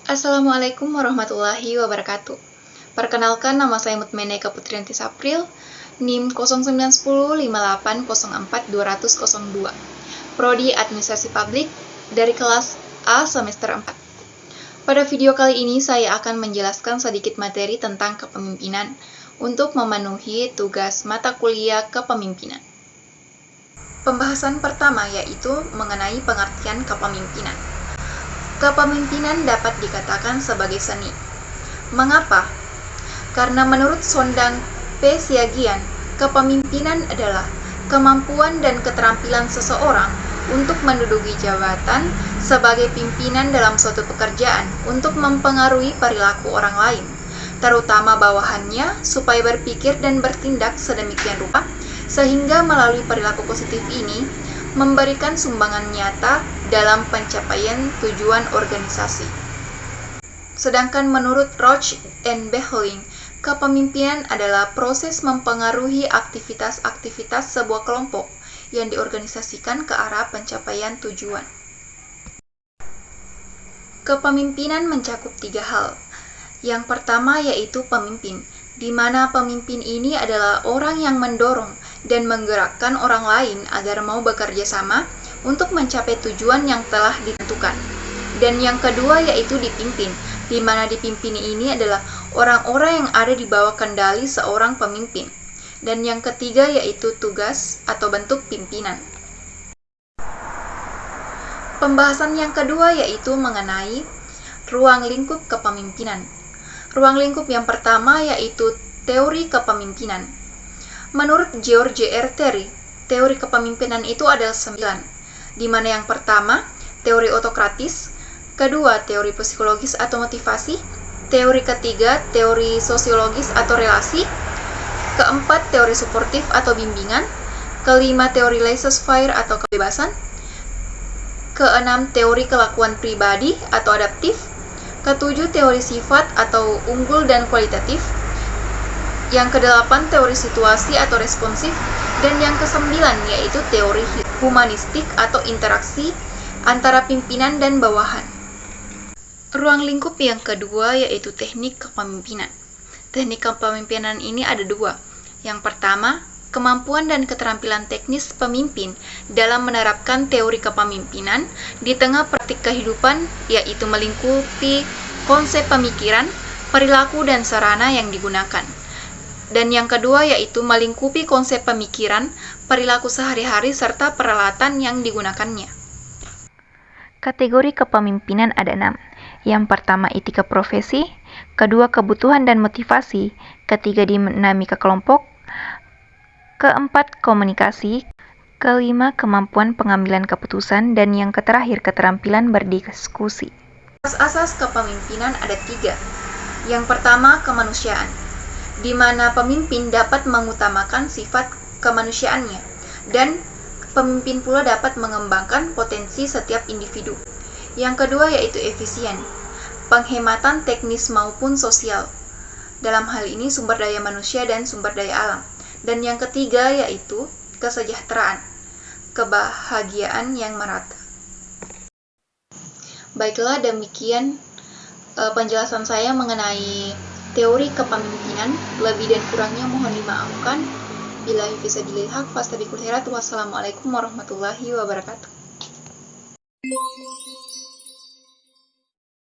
Assalamualaikum warahmatullahi wabarakatuh. Perkenalkan, nama saya Mutmeneka Putrianti Sapril, NIM 09105804-202, Prodi Administrasi Publik dari kelas A semester 4. Pada video kali ini saya akan menjelaskan sedikit materi tentang kepemimpinan untuk memenuhi tugas mata kuliah kepemimpinan. Pembahasan pertama yaitu mengenai pengertian kepemimpinan. Kepemimpinan dapat dikatakan sebagai seni. Mengapa? Karena menurut Sondang P. Siagian, kepemimpinan adalah kemampuan dan keterampilan seseorang untuk menduduki jabatan sebagai pimpinan dalam suatu pekerjaan untuk mempengaruhi perilaku orang lain, terutama bawahannya, supaya berpikir dan bertindak sedemikian rupa sehingga melalui perilaku positif ini memberikan sumbangan nyata dalam pencapaian tujuan organisasi. Sedangkan menurut Roach and Behling, kepemimpinan adalah proses mempengaruhi aktivitas-aktivitas sebuah kelompok yang diorganisasikan ke arah pencapaian tujuan. Kepemimpinan mencakup 3 hal. Yang pertama yaitu pemimpin, di mana pemimpin ini adalah orang yang mendorong dan menggerakkan orang lain agar mau bekerja sama untuk mencapai tujuan yang telah ditentukan. Dan yang kedua yaitu dipimpin, di mana dipimpin ini adalah orang-orang yang ada di bawah kendali seorang pemimpin. Dan yang ketiga yaitu tugas atau bentuk pimpinan. Pembahasan yang kedua yaitu mengenai ruang lingkup kepemimpinan. Ruang lingkup yang pertama yaitu teori kepemimpinan. Menurut George R. Terry, teori kepemimpinan itu adalah 9, di mana yang pertama, teori otokratis, kedua, teori psikologis atau motivasi, teori ketiga, teori sosiologis atau relasi, keempat, teori suportif atau bimbingan, kelima, teori laissez-faire atau kebebasan, keenam, teori kelakuan pribadi atau adaptif, ketujuh, teori sifat atau unggul dan kualitatif, yang kedelapan, teori situasi atau responsif, dan yang kesembilan yaitu teori humanistik atau interaksi antara pimpinan dan bawahan. Ruang lingkup yang kedua yaitu teknik kepemimpinan. Teknik kepemimpinan ini ada 2. Yang pertama, kemampuan dan keterampilan teknis pemimpin dalam menerapkan teori kepemimpinan di tengah praktik kehidupan, yaitu melingkupi konsep pemikiran, perilaku, dan sarana yang digunakan. Dan yang kedua yaitu melingkupi konsep pemikiran, perilaku sehari-hari, serta peralatan yang digunakannya. Kategori kepemimpinan ada 6. Yang pertama etika profesi, kedua kebutuhan dan motivasi, ketiga dinamika kelompok, keempat komunikasi, kelima kemampuan pengambilan keputusan, dan yang terakhir keterampilan berdiskusi. Asas kepemimpinan ada 3. Yang pertama kemanusiaan, di mana pemimpin dapat mengutamakan sifat kemanusiaannya, dan pemimpin pula dapat mengembangkan potensi setiap individu. Yang kedua yaitu efisien, penghematan teknis maupun sosial, dalam hal ini sumber daya manusia dan sumber daya alam. Dan yang ketiga yaitu kesejahteraan, kebahagiaan yang merata. Baiklah, demikian penjelasan saya mengenai teori kepemimpinan. Lebih dan kurangnya mohon dimaafkan. Billahi fisabilil haq, fastabiqul khairat. Wassalamualaikum warahmatullahi wabarakatuh.